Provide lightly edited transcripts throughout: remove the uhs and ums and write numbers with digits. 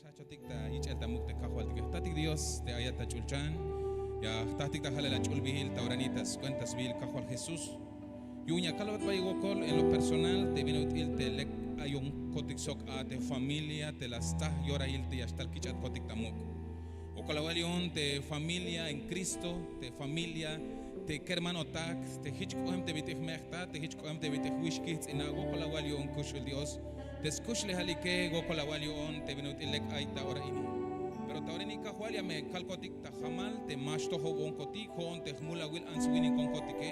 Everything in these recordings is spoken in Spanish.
shachotik ta ichel ta mukte kahwal tik tatik Dios te ayat ta chulchan ya tatik ta halala chulbihil ta oranitas cuentas bil kahwal Jesús yuña kalbat bay wokol en lo personal te vino il te lek ayong kotik sok a te familia te las tah yora il te yastal kichat kotik tamuk okolawalion te familia en Cristo te familia te hermano tak te hichkoem te bitih mehta te hichkoem te bitih wishkits in okolawalion kushul Dios Descushle halike gokolawalion te vinut ilek aita ora ini. Pero ta ora ni kahwalia me kalkotik ta hamal te mashto hobon kotik hon te hmula wil answini kon kotike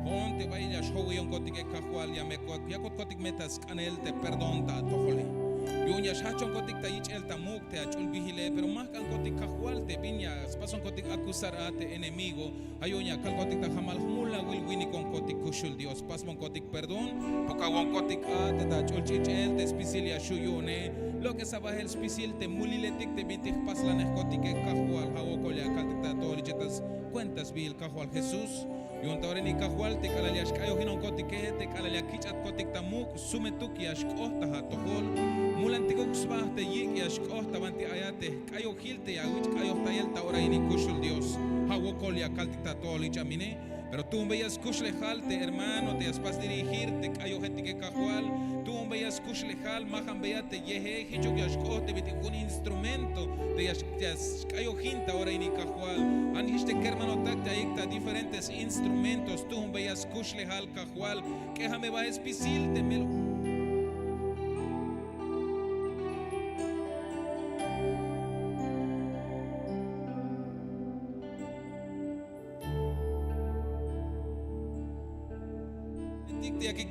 hon te baila showion kotike kahwalia me yakot kotik metas kanel te perdon ta tohole. Yunya shachon kotik ta ichel ta muk te achul bihile pero más kan kotik kahwal te binya spason kotik acusar a te enemigo ayunya kalkotik ta hamal hmula wil wini kon kotik kushul Dios pasmon kotik perdón pokawon kotik a te ta achul chichel te spicilia shuyune lo que sabah el spicil te muliletik te bitik paslanes kotike kahwal hawokolia kaltik ta tolichetas cuentas bil kahwal Jesús yun ta ni kahwal te kalaliash kayo hinon kotike te kalalia kichat kotik ta muk sumetuk yash kohta ha tohol mulantikok sbah te yik yash kohta banti ayate kayo hilte ya wich kayo tayel ta ora ini kushul Dios hawokolia kaltik ta tolichamine pero tú veías kushlejalte hermano te aspas dirigirte kayo gente que kahwal tú veías kushlejal mahan veate yehe hichok yashko te biti un instrumento de yas kayo hinta ahora ini kahwal aniste que hermano takta ikta diferentes instrumentos tú veías kushlejal kahwal que jame va espisil te melo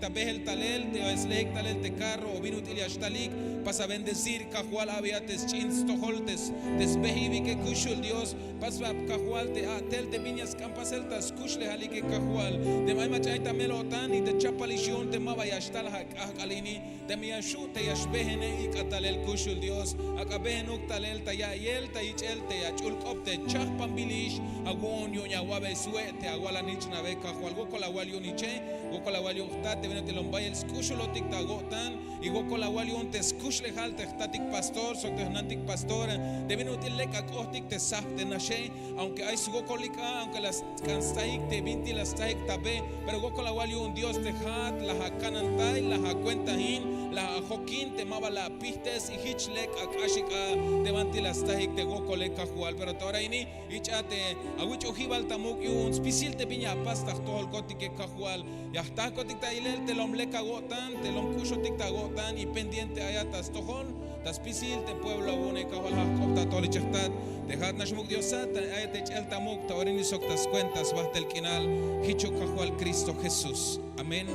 te behel talel te esleik talel te carro o vinut iliashtalik pasa bendecir cajual aviates chins toholtes desbehivi que kushul Dios pasva cajual te atel te viñas campaseltas kushle halike cajual de maima chaita melotan y te chapalishon te mava yashtal hakalini te miashu te yashbehene ikatalel kushul Dios akabehenuk talel ta ya yel ta ichel te achulkop te chapambilish agon yonya wabe suete agwala nichna be cajual gokola walioniche gokola waliohtate te lombay el skushulotik tagotan y gokola walion te skushlegal te statik pastor so te nantik pastor de minutil leka kohtik te saf te nashe aunque hay su gokolika aunque las kanstaik te binti las taik tabe pero gokola walion Dios te hat la hakanantai la hakuentahin la jokin te mava la pistes y hichlek akashika te banti las taik te gokoleka jual pero ahora ini ichate awicho hibal tamuk yun spisil te piña pasta todo kotike kajual ya está kotik ta ilel te lom leka gotan te lom kusho tik ta gotan y pendiente ayatas tohon tas pisil te pueblo une kahol hakopta tolichtat te hat nashmuk diosat ayat el tamuk ta orini soktas cuentas basta el kinal hicho kahwal Cristo Jesús amén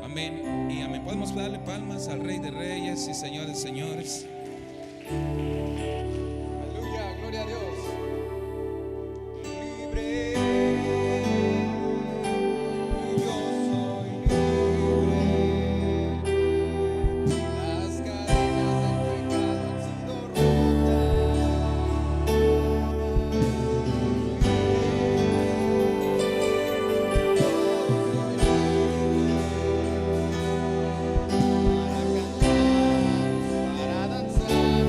amén y amén. Podemos darle palmas al Rey de Reyes y Señor de Señores. Aleluya, gloria a Dios. Libre. Para danzar,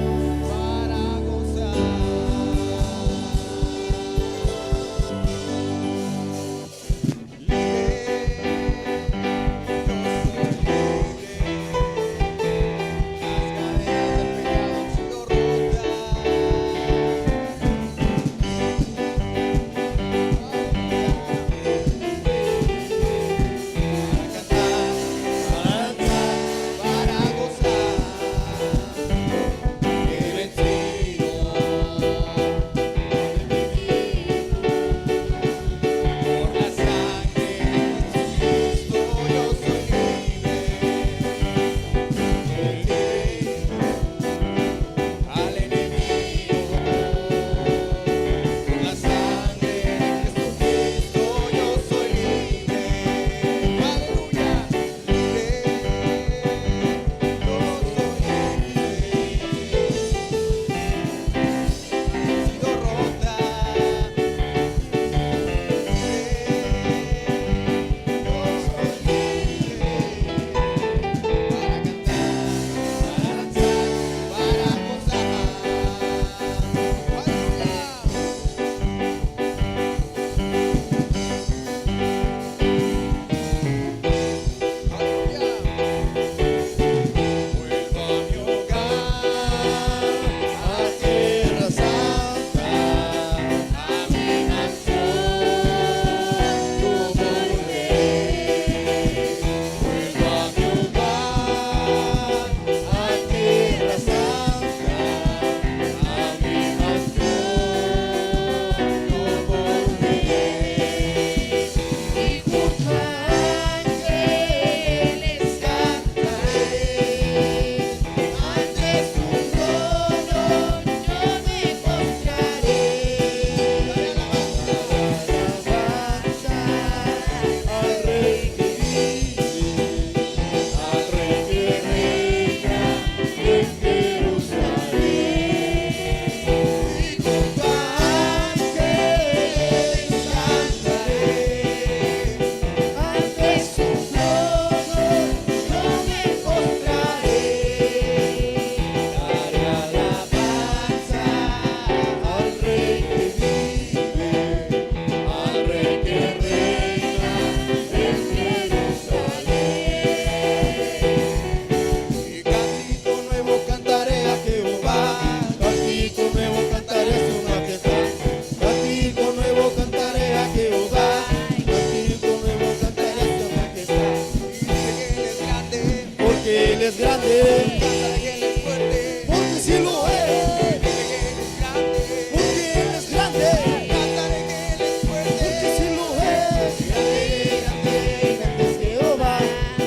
es grande, Cantaré que Él es fuerte. porque sí lo es, Porque Él es grande. porque Él es grande, Cantaré que Él es fuerte. porque sí lo es. Grande, grande, grande es Jehová,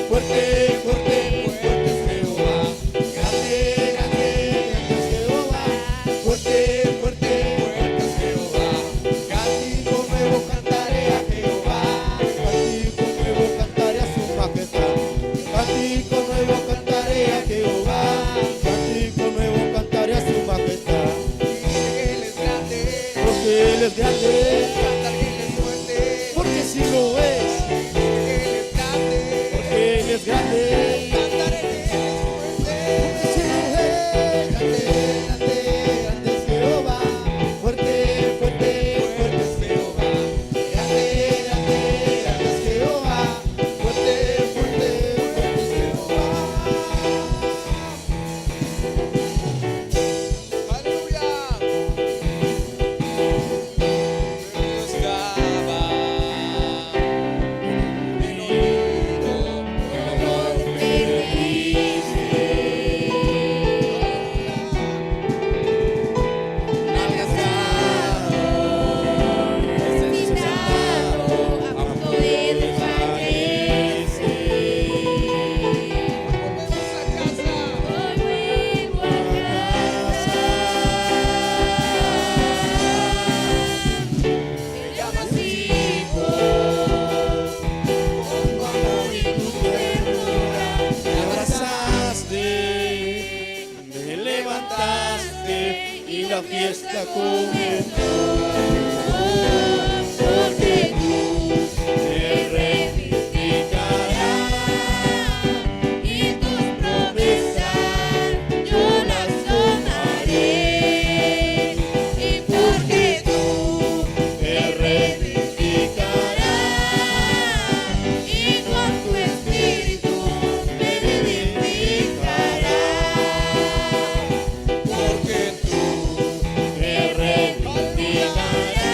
fuerte, fuerte, fuerte es Jehová. Grande, grande, grande es Jehová, fuerte, fuerte, fuerte es Jehová. Cántico nuevo cantaré a Jehová, cántico nuevo cantaré a su majestad. Cántico nuevo cantaré a Jehová, cántico nuevo cantaré a su majestad. Diré que Él es grande. Porque Él es grande, Cantaré que Él es fuerte. porque sí lo es, Diré que Él es grande. porque Él es grande, Cantaré que Él es fuerte. sí lo es. Grande, grande, grande es Jehová, fuerte, fuerte, fuerte es Jehová. Grande, grande, grande es Jehová, fuerte, fuerte, fuerte es Jehová. Aleluya. Dios Gaba. El oído. Volvemos a casa. Me abrazaste, me levantaste y la fiesta comenzó. Porque tú me reivindicarás y tus promesas yo las honraré. Y porque tú me reivindicarás y con tu espíritu me vivificarás. Porque tú me reivindicarás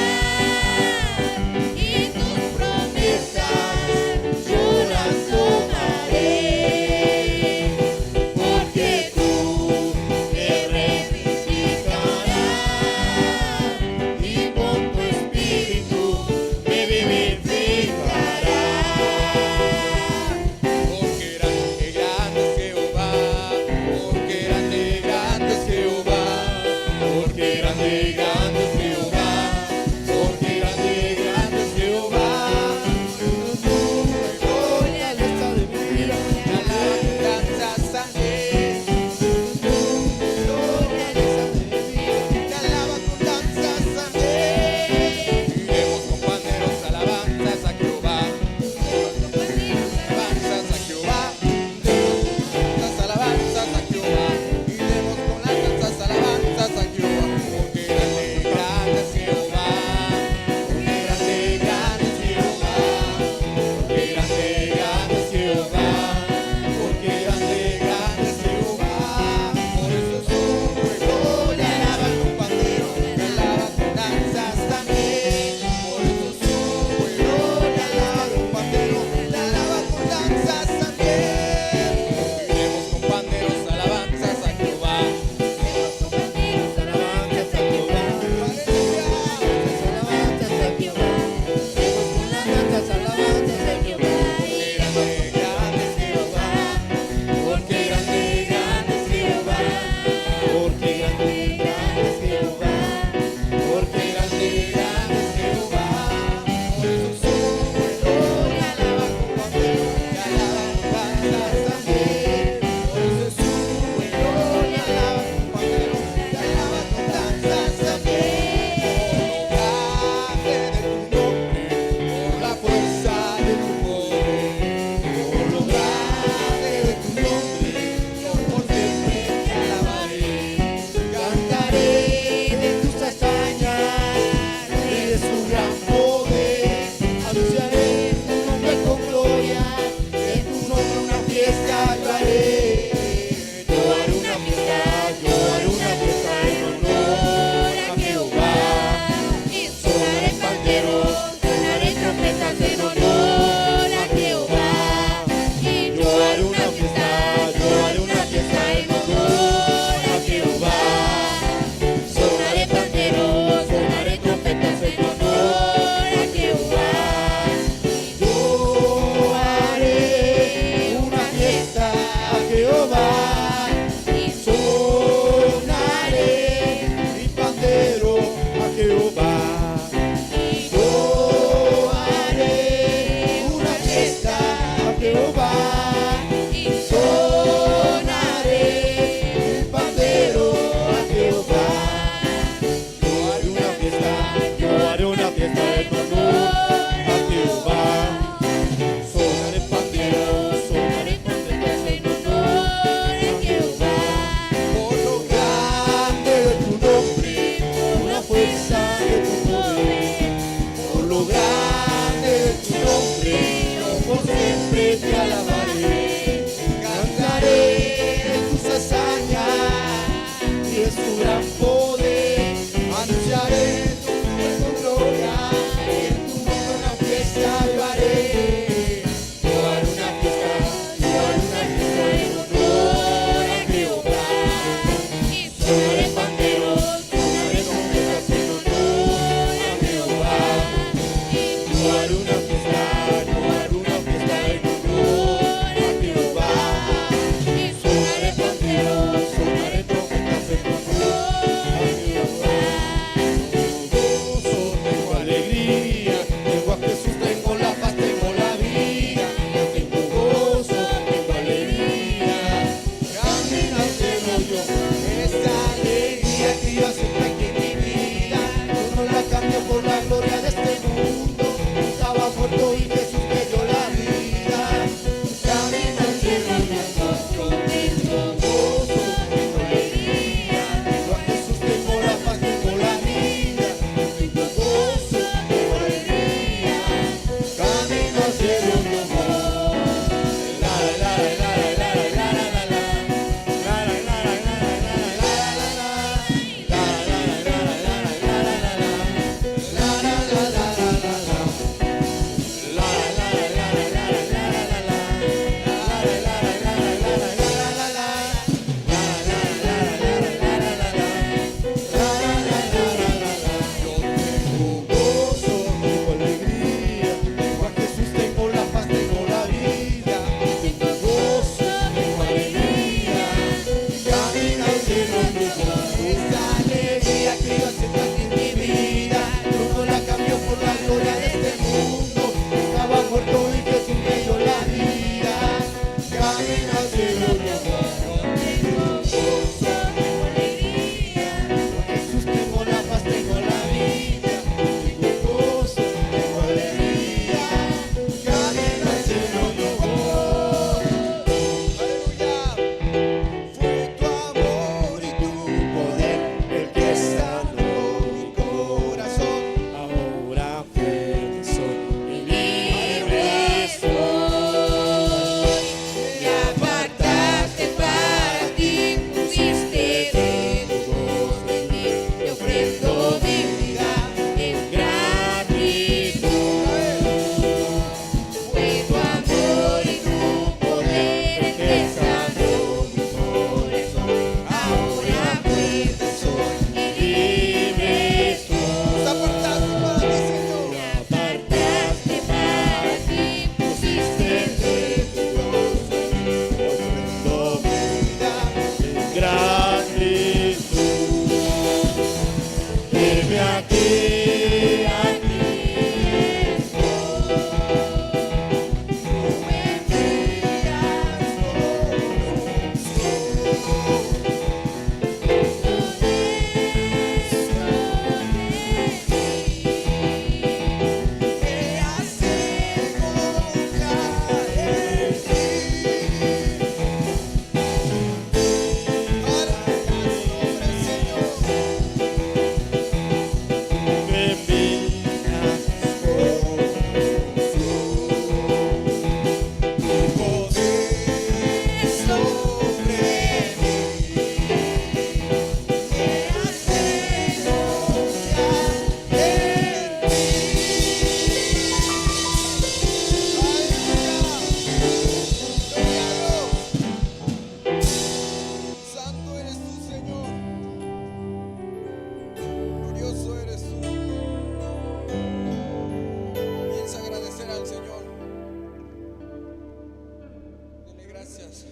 gracias.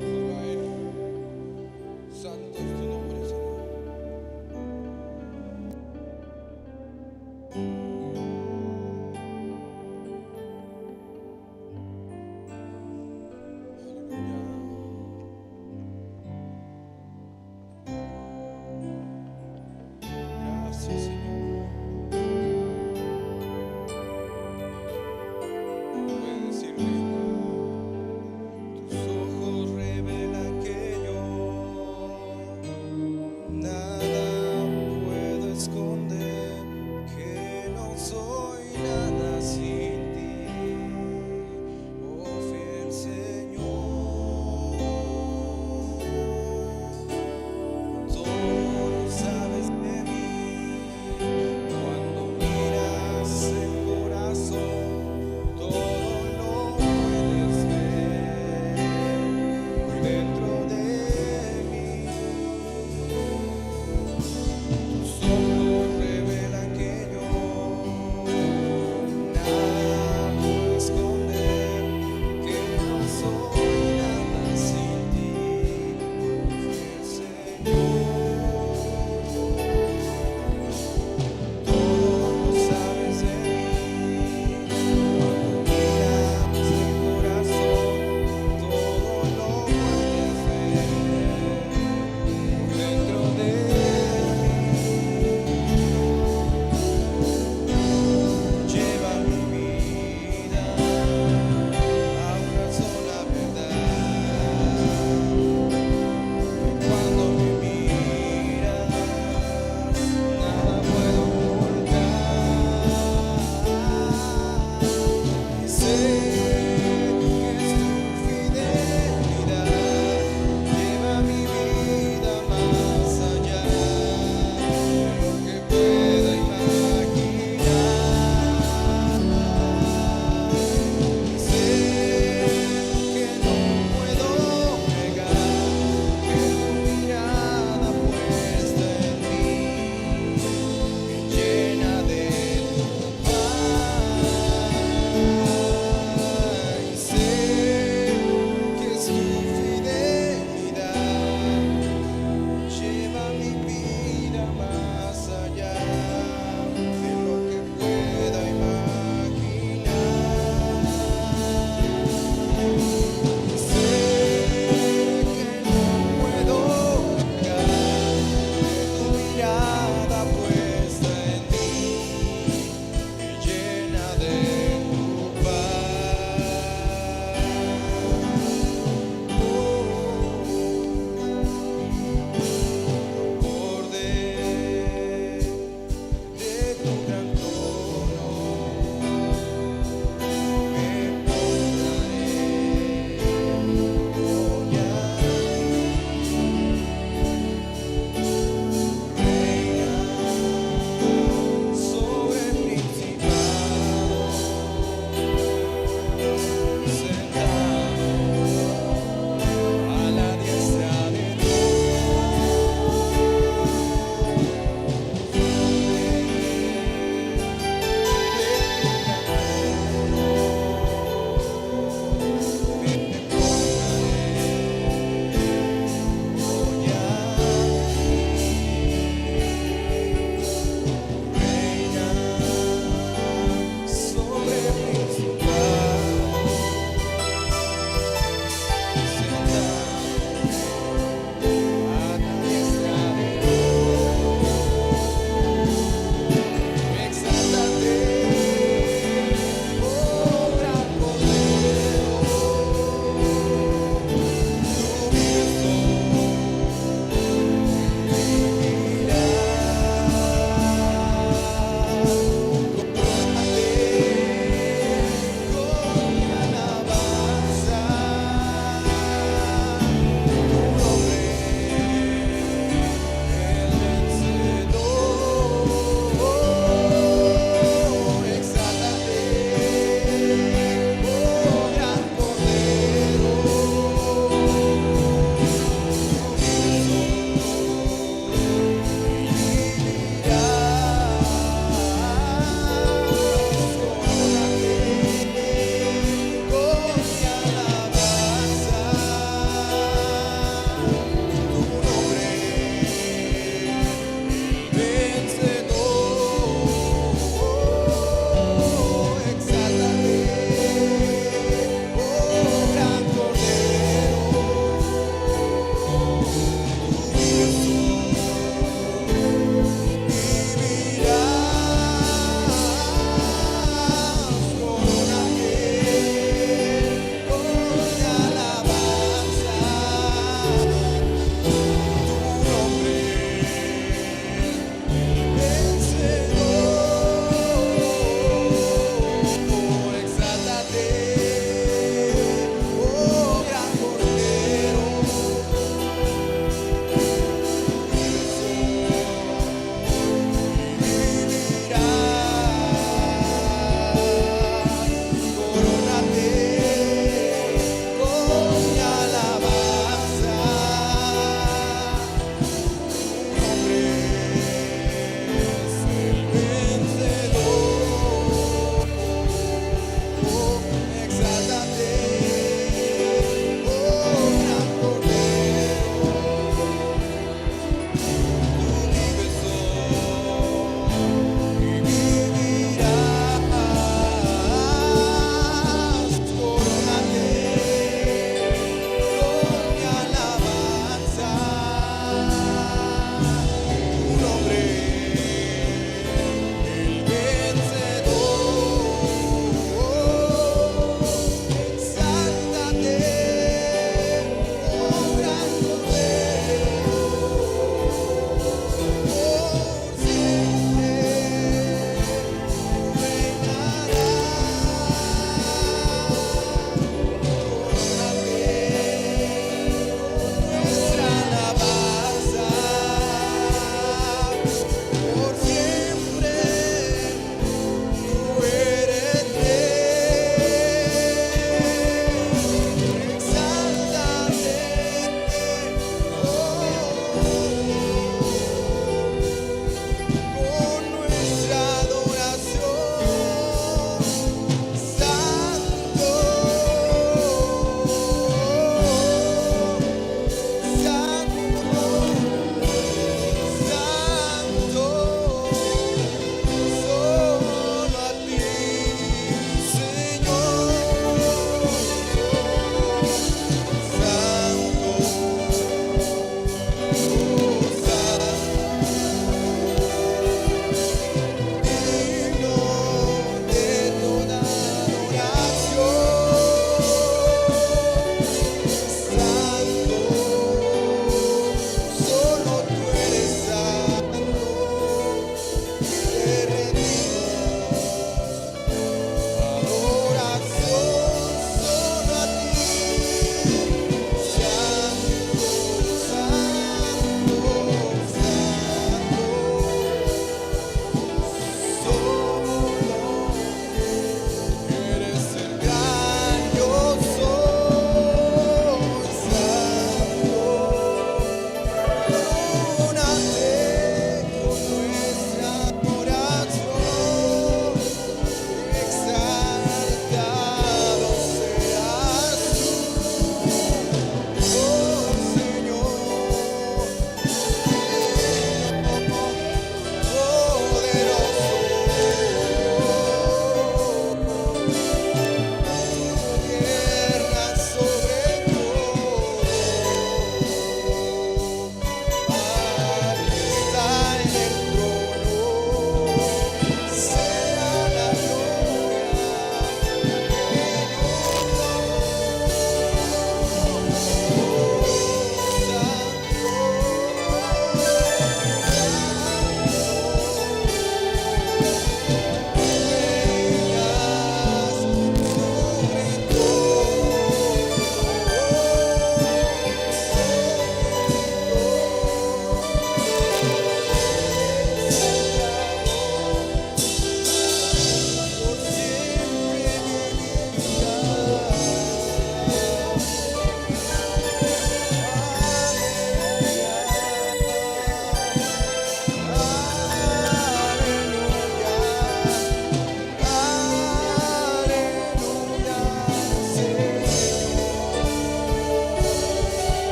Solo a Él. Santo es tu nombre, Señor. Gracias, Señor. Puedes decirle, tus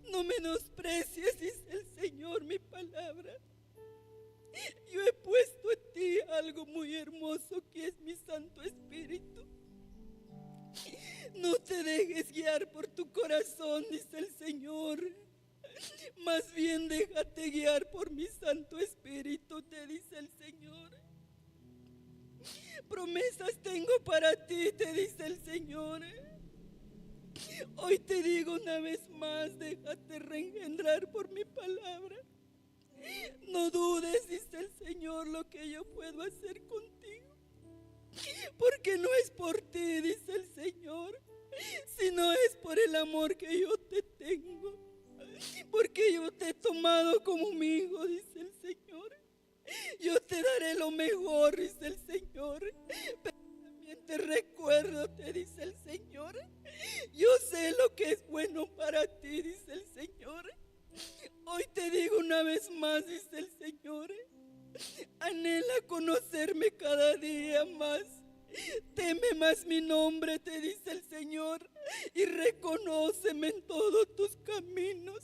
No menosprecies, dice el Señor, mi palabra. Yo he puesto en ti algo muy hermoso que es mi Santo Espíritu. No te dejes guiar por tu corazón, dice el Señor. Más bien déjate guiar por mi Santo Espíritu, te dice el Señor. Promesas tengo para ti, te dice el Señor. Hoy te digo una vez más, déjate reengendrar por mi palabra. No dudes, dice el Señor, lo que yo puedo hacer contigo. Porque no es por ti, dice el Señor, sino es por el amor que yo te tengo. Porque yo te he tomado como mi hijo, dice el Señor. Yo te daré lo mejor, dice el Señor. Pero también te recuerdo, te dice el Señor. Yo sé lo que es bueno para ti, dice el Señor. Hoy te digo una vez más, dice el Señor. Anhela conocerme cada día más. Teme más mi nombre, te dice el Señor, y reconóceme en todos tus caminos.